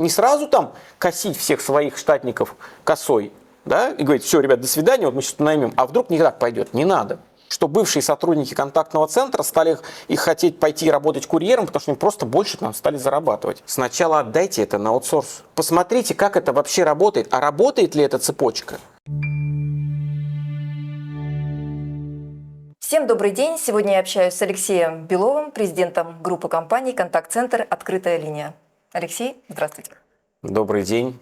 Не сразу там косить всех своих штатников косой, да, и говорить: все, ребят, до свидания, вот мы сейчас наймем. А вдруг не так пойдет? Не надо. Что бывшие сотрудники контактного центра стали их хотеть пойти работать курьером, потому что они просто больше там стали зарабатывать. Сначала отдайте это на аутсорс. Посмотрите, как это вообще работает. А работает ли эта цепочка? Всем добрый день. Сегодня я общаюсь с Алексеем Беловым, президентом группы компаний «Контакт-центр. Открытая линия». Алексей, здравствуйте. Добрый день.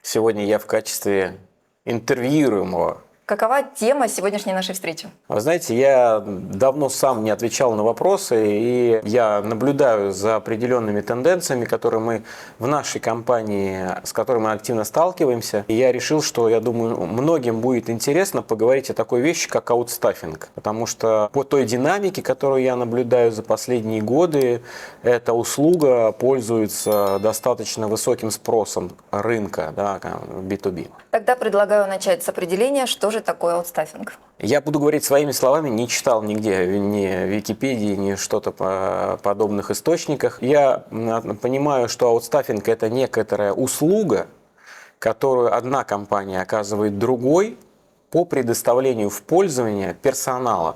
Сегодня я в качестве интервьюируемого. Какова тема сегодняшней нашей встречи? Вы знаете, я давно сам не отвечал на вопросы, и я наблюдаю за определенными тенденциями, которые мы в нашей компании, с которыми мы активно сталкиваемся. И я решил, что, я думаю, многим будет интересно поговорить о такой вещи, как аутстаффинг. Потому что по той динамике, которую я наблюдаю за последние годы, эта услуга пользуется достаточно высоким спросом рынка, да, B2B. Тогда предлагаю начать с определения, что же такое аутстаффинг. Я буду говорить своими словами, не читал нигде, ни в Википедии, ни что-то по подобных источниках. Я понимаю, что аутстаффинг – это некоторая услуга, которую одна компания оказывает другой по предоставлению в пользование персонала.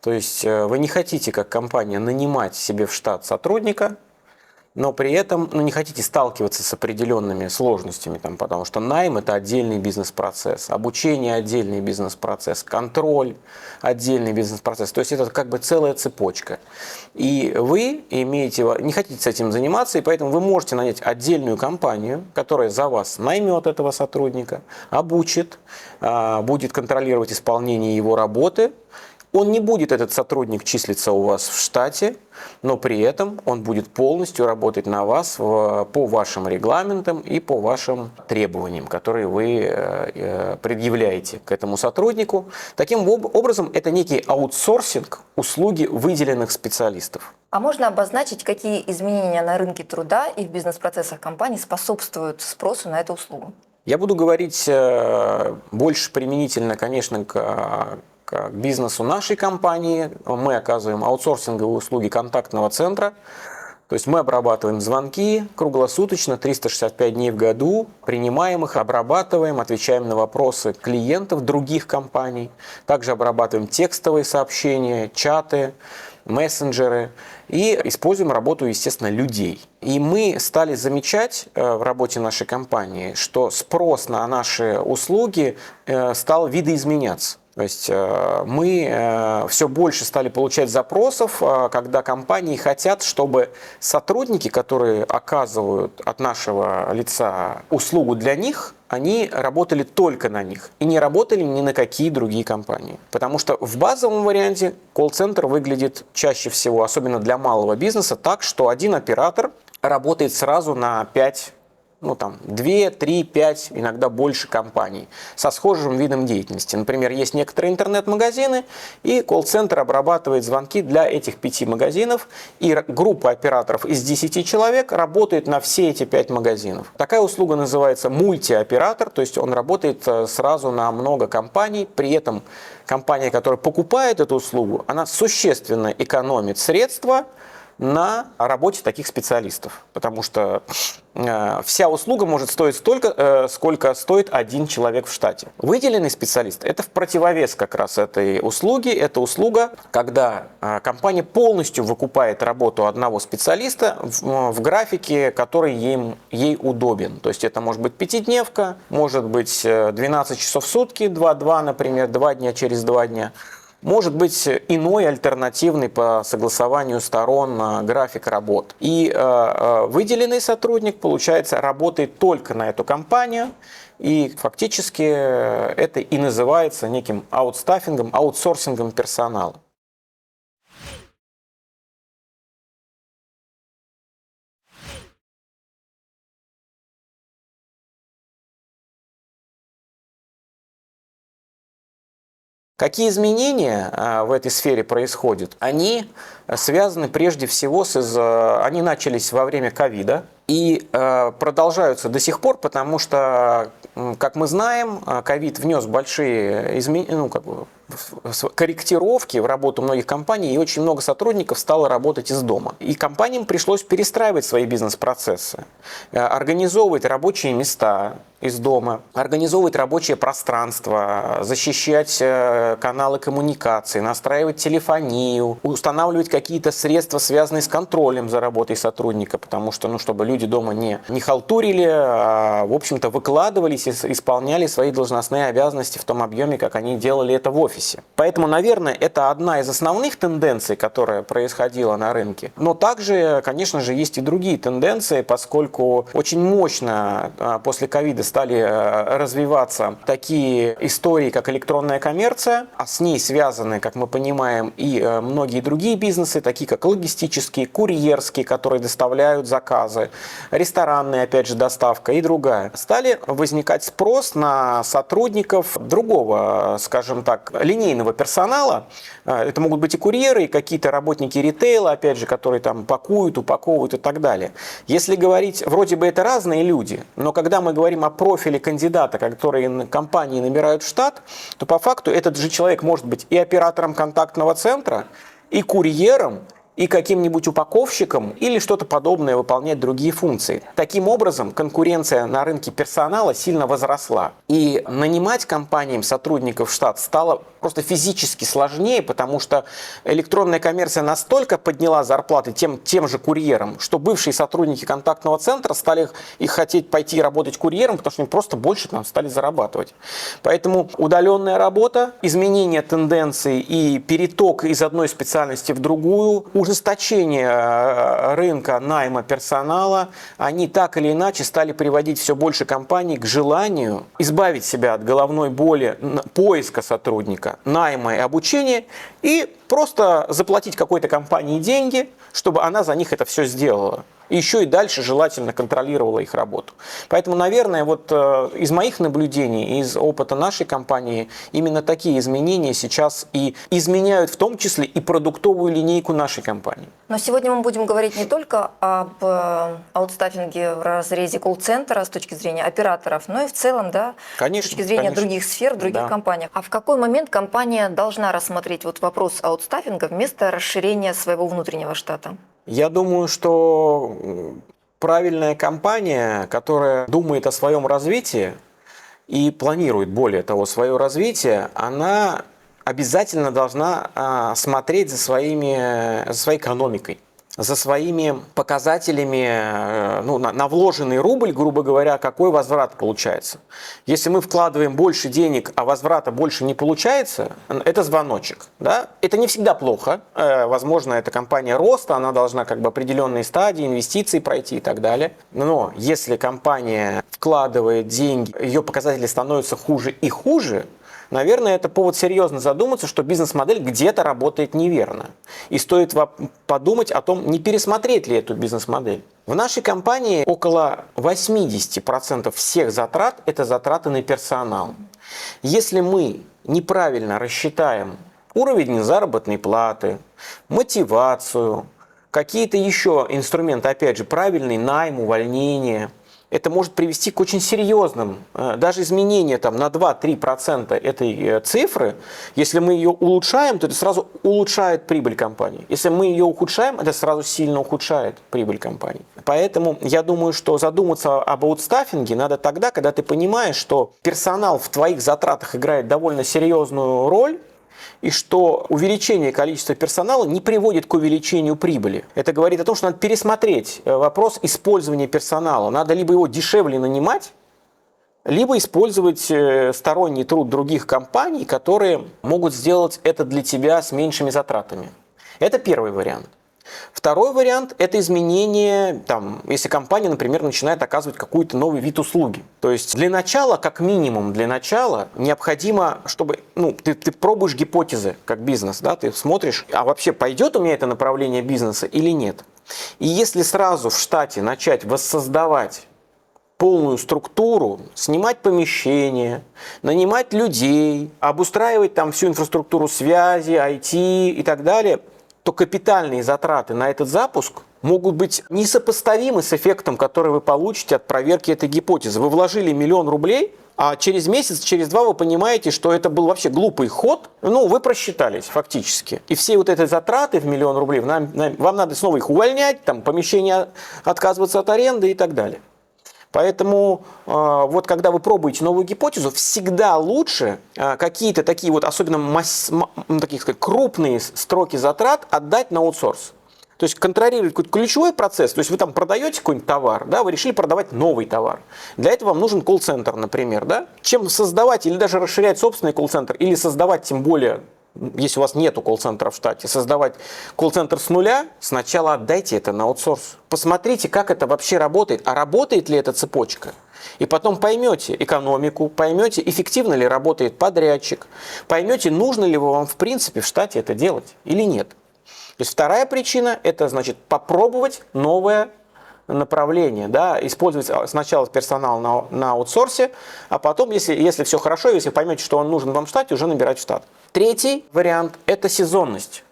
То есть вы не хотите, как компания, нанимать себе в штат сотрудника, но при этом не хотите сталкиваться с определенными сложностями, потому что найм – это отдельный бизнес-процесс, обучение – отдельный бизнес-процесс, контроль – отдельный бизнес-процесс. То есть это как бы целая цепочка. И вы не хотите с этим заниматься, и поэтому вы можете нанять отдельную компанию, которая за вас наймет этого сотрудника, обучит, будет контролировать исполнение его работы. Он не будет, этот сотрудник, числиться у вас в штате, но при этом он будет полностью работать на вас по вашим регламентам и по вашим требованиям, которые вы предъявляете к этому сотруднику. Таким образом, это некий аутсорсинг услуги выделенных специалистов. А можно обозначить, какие изменения на рынке труда и в бизнес-процессах компаний способствуют спросу на эту услугу? Я буду говорить больше применительно, конечно, к бизнесу нашей компании. Мы оказываем аутсорсинговые услуги контактного центра. То есть мы обрабатываем звонки круглосуточно, 365 дней в году, принимаем их, обрабатываем, отвечаем на вопросы клиентов других компаний. Также обрабатываем текстовые сообщения, чаты, мессенджеры и используем работу, естественно, людей. И мы стали замечать в работе нашей компании, что спрос на наши услуги стал видоизменяться. То есть мы все больше стали получать запросов, когда компании хотят, чтобы сотрудники, которые оказывают от нашего лица услугу для них, они работали только на них и не работали ни на какие другие компании. Потому что в базовом варианте колл-центр выглядит чаще всего, особенно для малого бизнеса, так, что один оператор работает сразу на 5, 2, 3, 5, иногда больше компаний со схожим видом деятельности. Например, есть некоторые интернет-магазины, и колл-центр обрабатывает звонки для этих 5 магазинов, и группа операторов из 10 человек работает на все эти 5 магазинов. Такая услуга называется мультиоператор, то есть он работает сразу на много компаний, при этом компания, которая покупает эту услугу, она существенно экономит средства на работе таких специалистов, потому что вся услуга может стоить столько, сколько стоит один человек в штате. Выделенный специалист – это в противовес как раз этой услуги. Это услуга, когда компания полностью выкупает работу одного специалиста в графике, который ей удобен. То есть это может быть пятидневка, может быть 12 часов в сутки, 2-2, например, 2 дня через 2 дня. Может быть иной альтернативный по согласованию сторон график работ. И выделенный сотрудник, получается, работает только на эту компанию, и фактически это и называется неким аутстаффингом, аутсорсингом персонала. Какие изменения в этой сфере происходят? Они связаны прежде всего они начались во время ковида и продолжаются до сих пор, потому что, как мы знаем, ковид внес большие корректировки в работу многих компаний, и очень много сотрудников стало работать из дома. И компаниям пришлось перестраивать свои бизнес-процессы, организовывать рабочие места из дома, организовывать рабочее пространство, защищать каналы коммуникации, настраивать телефонию, устанавливать какие-то средства, связанные с контролем за работой сотрудника, потому что, чтобы люди дома не халтурили, а, в общем-то, выкладывались и исполняли свои должностные обязанности в том объеме, как они делали это в офисе. Поэтому, наверное, это одна из основных тенденций, которая происходила на рынке. Но также, конечно же, есть и другие тенденции, поскольку очень мощно после ковида стали развиваться такие истории, как электронная коммерция, а с ней связаны, как мы понимаем, и многие другие бизнесы, такие как логистические, курьерские, которые доставляют заказы, ресторанная, опять же, доставка и другая. Стали возникать спрос на сотрудников другого, скажем так, линейного персонала. Это могут быть и курьеры, и какие-то работники ритейла, опять же, которые там пакуют, упаковывают и так далее. Если говорить, вроде бы это разные люди, но когда мы говорим о профиле кандидата, который компании набирают в штат, то по факту этот же человек может быть и оператором контактного центра, и курьером, и каким-нибудь упаковщиком или что-то подобное выполнять другие функции. Таким образом, конкуренция на рынке персонала сильно возросла. И нанимать компаниям сотрудников в штат стало просто физически сложнее, потому что электронная коммерция настолько подняла зарплаты тем же курьерам, что бывшие сотрудники контактного центра стали их хотеть пойти работать курьером, потому что они просто больше там стали зарабатывать. Поэтому удаленная работа, изменение тенденций и переток из одной специальности в другую, ужесточение рынка найма персонала, они так или иначе стали приводить все больше компаний к желанию избавить себя от головной боли поиска сотрудника, найма и обучения и просто заплатить какой-то компании деньги, чтобы она за них это все сделала. И еще и дальше желательно контролировала их работу. Поэтому, наверное, вот из моих наблюдений, из опыта нашей компании, именно такие изменения сейчас и изменяют в том числе и продуктовую линейку нашей компании. Но сегодня мы будем говорить не только об аутстаффинге в разрезе колл-центра с точки зрения операторов, но и в целом, да, Конечно, с точки зрения других сфер, других компаний. А в какой момент компания должна рассмотреть вот вопрос аутстаффинга вместо расширения своего внутреннего штата? Я думаю, что правильная компания, которая думает о своем развитии и планирует, более того, свое развитие, она обязательно должна смотреть за своей экономикой, за своими показателями, на вложенный рубль, грубо говоря, какой возврат получается. Если мы вкладываем больше денег, а возврата больше не получается, это звоночек. Да? Это не всегда плохо. Возможно, это компания роста, она должна определенные стадии инвестиций пройти и так далее. Но если компания вкладывает деньги, ее показатели становятся хуже и хуже, наверное, это повод серьезно задуматься, что бизнес-модель где-то работает неверно. И стоит подумать о том, не пересмотреть ли эту бизнес-модель. В нашей компании около 80% всех затрат – это затраты на персонал. Если мы неправильно рассчитаем уровень заработной платы, мотивацию, какие-то еще инструменты, опять же, правильный найм, увольнение – это может привести к очень серьезным, даже изменения на 2-3% этой цифры. Если мы ее улучшаем, то это сразу улучшает прибыль компании. Если мы ее ухудшаем, это сразу сильно ухудшает прибыль компании. Поэтому я думаю, что задуматься об аутстаффинге надо тогда, когда ты понимаешь, что персонал в твоих затратах играет довольно серьезную роль, и что увеличение количества персонала не приводит к увеличению прибыли. Это говорит о том, что надо пересмотреть вопрос использования персонала. Надо либо его дешевле нанимать, либо использовать сторонний труд других компаний, которые могут сделать это для тебя с меньшими затратами. Это первый вариант. Второй вариант – это изменение, если компания, например, начинает оказывать какой-то новый вид услуги. То есть для начала, как минимум для начала, необходимо, чтобы ты пробуешь гипотезы как бизнес, да, ты смотришь, а вообще пойдет у меня это направление бизнеса или нет. И если сразу в штате начать воссоздавать полную структуру, снимать помещения, нанимать людей, обустраивать всю инфраструктуру связи, IT и так далее – то капитальные затраты на этот запуск могут быть несопоставимы с эффектом, который вы получите от проверки этой гипотезы. Вы вложили 1 000 000 рублей, А через месяц, через два вы понимаете, что это был вообще глупый ход. Ну, вы просчитались фактически. И все вот эти затраты в 1 000 000 рублей, вам надо снова их увольнять, там, помещение отказываться от аренды и так далее. Поэтому вот когда вы пробуете новую гипотезу, всегда лучше какие-то такие вот, особенно такие, сказать, крупные строки затрат отдать на аутсорс. То есть контролировать какой-то ключевой процесс, то есть вы там продаете какой-нибудь товар, да, вы решили продавать новый товар. Для этого вам нужен колл-центр, например. Да? Чем создавать или даже расширять собственный колл-центр, или создавать тем более, если у вас нету колл-центра в штате, создавать колл-центр с нуля, сначала отдайте это на аутсорс. Посмотрите, как это вообще работает, а работает ли эта цепочка. И потом поймете экономику, поймете, эффективно ли работает подрядчик, поймете, нужно ли вам в принципе в штате это делать или нет. То есть вторая причина – это значит попробовать новое направление, да, использовать сначала персонал на аутсорсе, а потом, если все хорошо, если поймете, что он нужен вам в штате, уже набирать в штат. Третий вариант – это сезонность.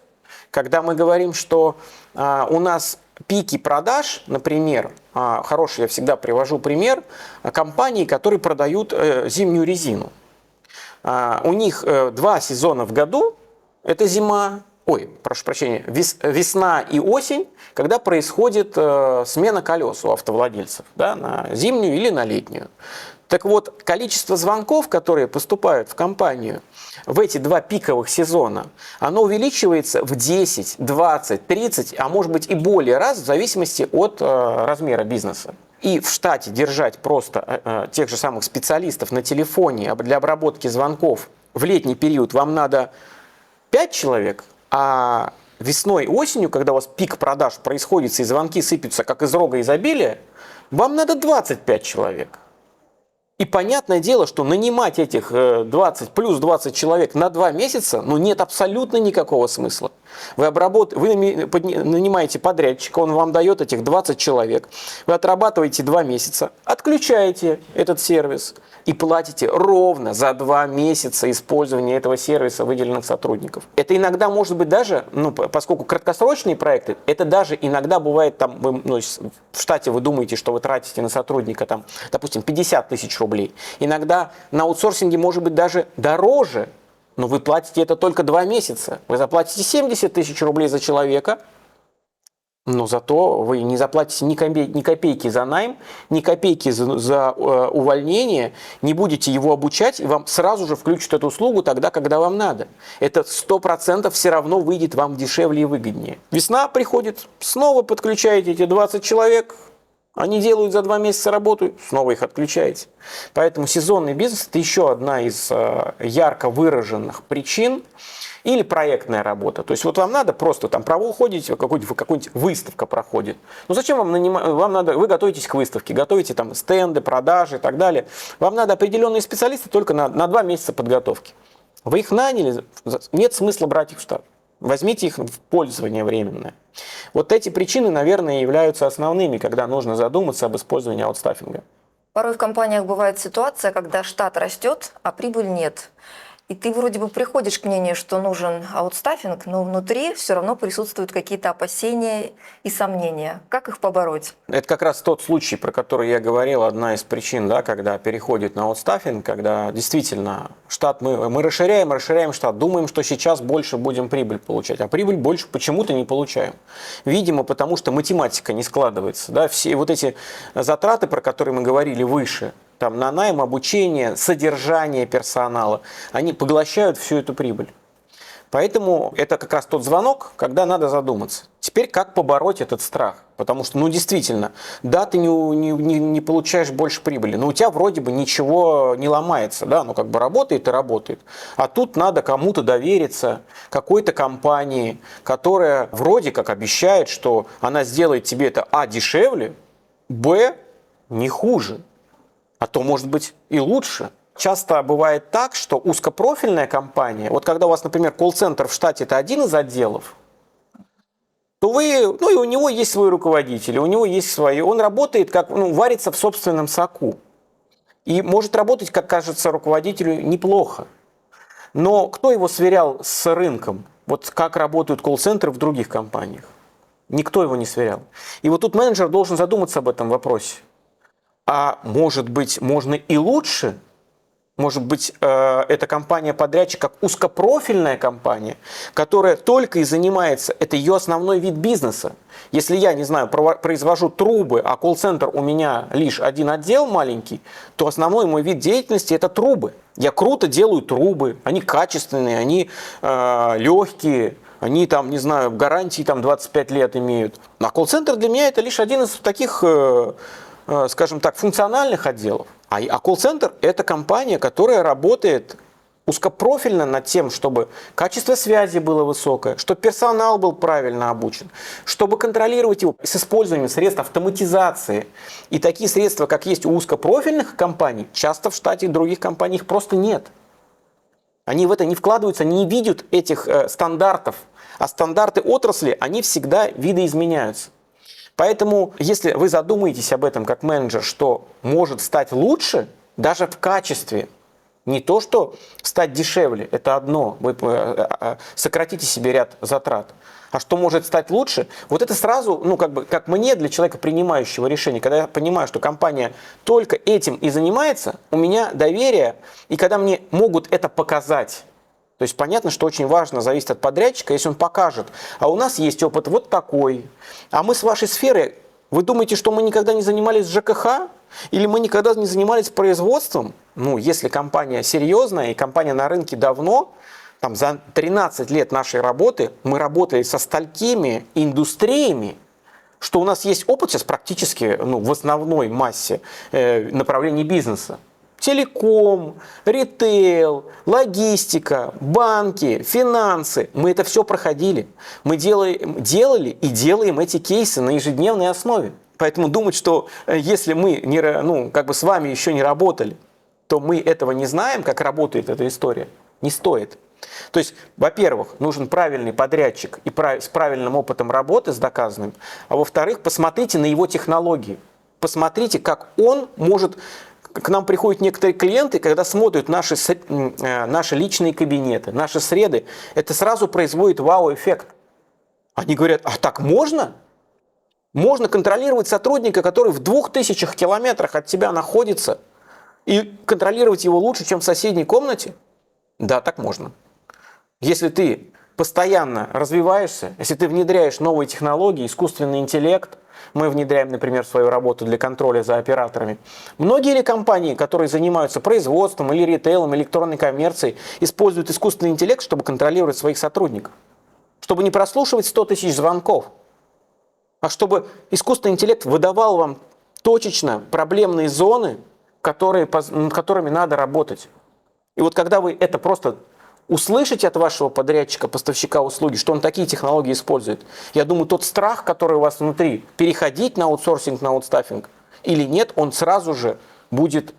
Когда мы говорим, что у нас пики продаж, например, хороший, я всегда привожу пример, компании, которые продают зимнюю резину. У них 2 сезона в году – это зима, прошу прощения, весна и осень, когда происходит смена колес у автовладельцев, да, на зимнюю или на летнюю. Так вот, количество звонков, которые поступают в компанию в эти 2 пиковых сезона, оно увеличивается в 10, 20, 30, а может быть и более раз в зависимости от размера бизнеса. И в штате держать просто тех же самых специалистов на телефоне для обработки звонков в летний период вам надо 5 человек, а весной и осенью, когда у вас пик продаж происходит и звонки сыпятся как из рога изобилия, вам надо 25 человек. И понятное дело, что нанимать этих 20 плюс 20 человек на 2 месяца, нет абсолютно никакого смысла. Вы нанимаете подрядчика, он вам дает этих 20 человек, вы отрабатываете 2 месяца, отключаете этот сервис и платите ровно за 2 месяца использования этого сервиса выделенных сотрудников. Это иногда может быть даже, поскольку краткосрочные проекты, это даже иногда бывает, там, в штате вы думаете, что вы тратите на сотрудника, там, допустим, 50 тысяч рублей. Иногда на аутсорсинге может быть даже дороже, но вы платите это только 2 месяца. Вы заплатите 70 тысяч рублей за человека, но зато вы не заплатите ни копейки за найм, ни копейки за увольнение, не будете его обучать, и вам сразу же включат эту услугу тогда, когда вам надо. Это 100% все равно выйдет вам дешевле и выгоднее. Весна приходит, снова подключаете эти 20 человек, они делают за 2 месяца работу, снова их отключаете. Поэтому сезонный бизнес – это еще одна из ярко выраженных причин. Или проектная работа. То есть вот вам надо просто там уходите, какая-нибудь выставка проходит. Зачем вам нанимать? Вы готовитесь к выставке, готовите там стенды, продажи и так далее. Вам надо определенные специалисты только на 2 месяца подготовки. Вы их наняли, нет смысла брать их в штат. Возьмите их в пользование временное. Вот эти причины, наверное, являются основными, когда нужно задуматься об использовании аутстаффинга. Порой в компаниях бывает ситуация, когда штат растет, а прибыль нет. И ты вроде бы приходишь к мнению, что нужен аутстаффинг, но внутри все равно присутствуют какие-то опасения и сомнения. Как их побороть? Это как раз тот случай, про который я говорил, одна из причин, да, когда переходит на аутстаффинг, когда действительно штат мы расширяем штат, думаем, что сейчас больше будем прибыль получать, а прибыль больше почему-то не получаем. Видимо, потому что математика не складывается. Да, все вот эти затраты, про которые мы говорили выше, там, на найм, обучение, содержание персонала, они поглощают всю эту прибыль. Поэтому это как раз тот звонок, когда надо задуматься. Теперь как побороть этот страх? Потому что, действительно, да, ты не получаешь больше прибыли, но у тебя вроде бы ничего не ломается, да, работает и работает. А тут надо кому-то довериться, какой-то компании, которая вроде как обещает, что она сделает тебе это дешевле, не хуже. А то, может быть, и лучше. Часто бывает так, что узкопрофильная компания, вот когда у вас, например, колл-центр в штате – это один из отделов, то и у него есть свой руководитель, у него есть свои, он работает, варится в собственном соку. И может работать, как кажется руководителю, неплохо. Но кто его сверял с рынком? Вот как работают колл-центры в других компаниях? Никто его не сверял. И вот тут менеджер должен задуматься об этом вопросе. А может быть, можно и лучше? Может быть, эта компания-подрядчик как узкопрофильная компания, которая только и занимается, это ее основной вид бизнеса. Если я, не знаю, произвожу трубы, а колл-центр у меня лишь один отдел маленький, то основной мой вид деятельности – это трубы. Я круто делаю трубы, они качественные, они легкие, они там, не знаю, гарантии там 25 лет имеют. А колл-центр для меня это лишь один из таких, скажем так, функциональных отделов. А колл-центр – это компания, которая работает узкопрофильно над тем, чтобы качество связи было высокое, чтобы персонал был правильно обучен, чтобы контролировать его с использованием средств автоматизации. И такие средства, как есть у узкопрофильных компаний, часто в штате других компаний их просто нет. Они в это не вкладываются, они не видят этих стандартов. А стандарты отрасли, они всегда видоизменяются. Поэтому, если вы задумаетесь об этом как менеджер, что может стать лучше, даже в качестве, не то, что стать дешевле, это одно, вы сократите себе ряд затрат, а что может стать лучше, вот это сразу, как мне, для человека, принимающего решение, когда я понимаю, что компания только этим и занимается, у меня доверие, и когда мне могут это показать. То есть понятно, что очень важно, зависит от подрядчика, если он покажет, а у нас есть опыт вот такой, а мы с вашей сферы, вы думаете, что мы никогда не занимались ЖКХ? Или мы никогда не занимались производством? Если компания серьезная и компания на рынке давно, там за 13 лет нашей работы мы работали со столькими индустриями, что у нас есть опыт сейчас практически в основной массе направлений бизнеса. Телеком, ритейл, логистика, банки, финансы. Мы это все проходили. Мы делали и делаем эти кейсы на ежедневной основе. Поэтому думать, что если мы с вами еще не работали, то мы этого не знаем, как работает эта история, не стоит. То есть, во-первых, нужен правильный подрядчик и с правильным опытом работы, с доказанным. А во-вторых, посмотрите на его технологии. Посмотрите, как он может... К нам приходят некоторые клиенты, когда смотрят наши личные кабинеты, наши среды, это сразу производит вау-эффект. Они говорят, а так можно? Можно контролировать сотрудника, который в 2000 километрах от тебя находится, и контролировать его лучше, чем в соседней комнате? Да, так можно. Если ты постоянно развиваешься, если ты внедряешь новые технологии, искусственный интеллект, мы внедряем, например, в свою работу для контроля за операторами. Многие ли компании, которые занимаются производством или ритейлом, электронной коммерцией, используют искусственный интеллект, чтобы контролировать своих сотрудников? Чтобы не прослушивать 100 тысяч звонков, а чтобы искусственный интеллект выдавал вам точечно проблемные зоны, над которыми надо работать. И вот когда вы это просто услышите от вашего подрядчика, поставщика услуги, что он такие технологии использует, я думаю, тот страх, который у вас внутри, переходить на аутсорсинг, на аутстаффинг или нет, он сразу же будет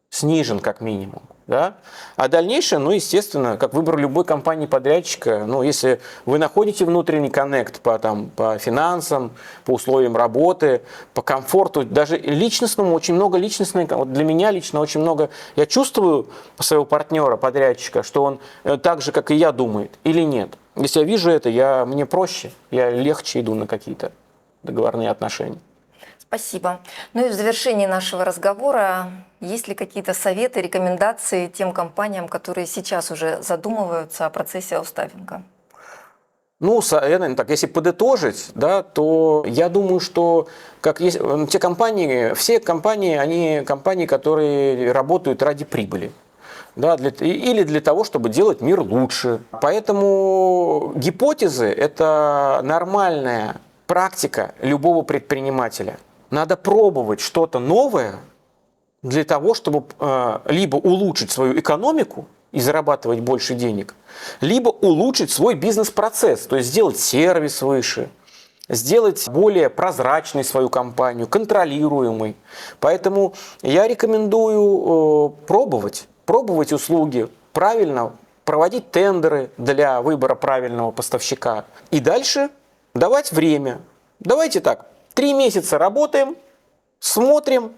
снижен как минимум. Да? А дальнейшее, естественно, как выбор любой компании-подрядчика, если вы находите внутренний коннект по финансам, по условиям работы, по комфорту, даже личностному, очень много личностной, вот для меня лично очень много, я чувствую своего партнера, подрядчика, что он так же, как и я, думает, или нет. Если я вижу это, мне проще, я легче иду на какие-то договорные отношения. Спасибо. И в завершении нашего разговора, есть ли какие-то советы, рекомендации тем компаниям, которые сейчас уже задумываются о процессе аутстаффинга? Если подытожить, то я думаю, что все компании, они компании, которые работают ради прибыли. Или для того, чтобы делать мир лучше. Поэтому гипотезы – это нормальная практика любого предпринимателя. Надо пробовать что-то новое для того, чтобы либо улучшить свою экономику и зарабатывать больше денег, либо улучшить свой бизнес-процесс, то есть сделать сервис выше, сделать более прозрачной свою компанию, контролируемой. Поэтому я рекомендую пробовать услуги, правильно проводить тендеры для выбора правильного поставщика. И дальше давать время. Давайте так, 3 месяца работаем, смотрим.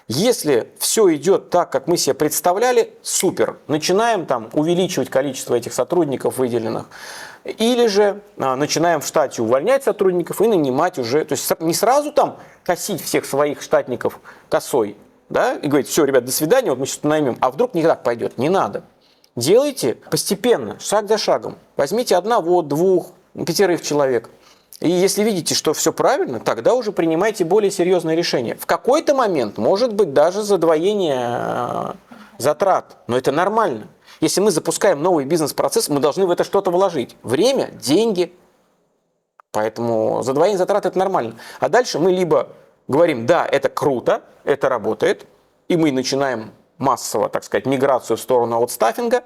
Если все идет так, как мы себе представляли, супер. Начинаем увеличивать количество этих сотрудников выделенных. Или же начинаем в штате увольнять сотрудников и нанимать уже. То есть не сразу косить всех своих штатников косой, да, и говорить, все, ребят, до свидания, вот мы сейчас наймем, а вдруг не так пойдет. Не надо. Делайте постепенно, шаг за шагом. Возьмите одного, двух, 5 человек. И если видите, что все правильно, тогда уже принимайте более серьезные решения. В какой-то момент может быть даже задвоение затрат, но это нормально. Если мы запускаем новый бизнес-процесс, мы должны в это что-то вложить. Время, деньги. Поэтому задвоение затрат – это нормально. А дальше мы либо говорим, да, это круто, это работает, и мы начинаем массово, так сказать, миграцию в сторону аутстаффинга,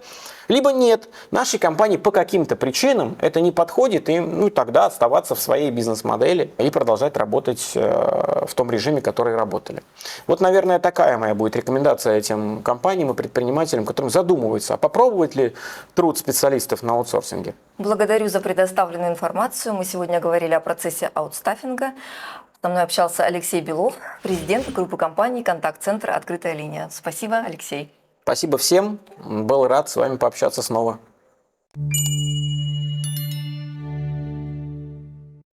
либо нет, нашей компании по каким-то причинам это не подходит, и тогда оставаться в своей бизнес-модели и продолжать работать в том режиме, который работали. Вот, наверное, такая моя будет рекомендация этим компаниям и предпринимателям, которым задумываются, а попробовать ли труд специалистов на аутсорсинге. Благодарю за предоставленную информацию. Мы сегодня говорили о процессе аутстаффинга. Со мной общался Алексей Белов, президент группы компаний «Контакт-центр. Открытая линия». Спасибо, Алексей. Спасибо всем. Был рад с вами пообщаться снова.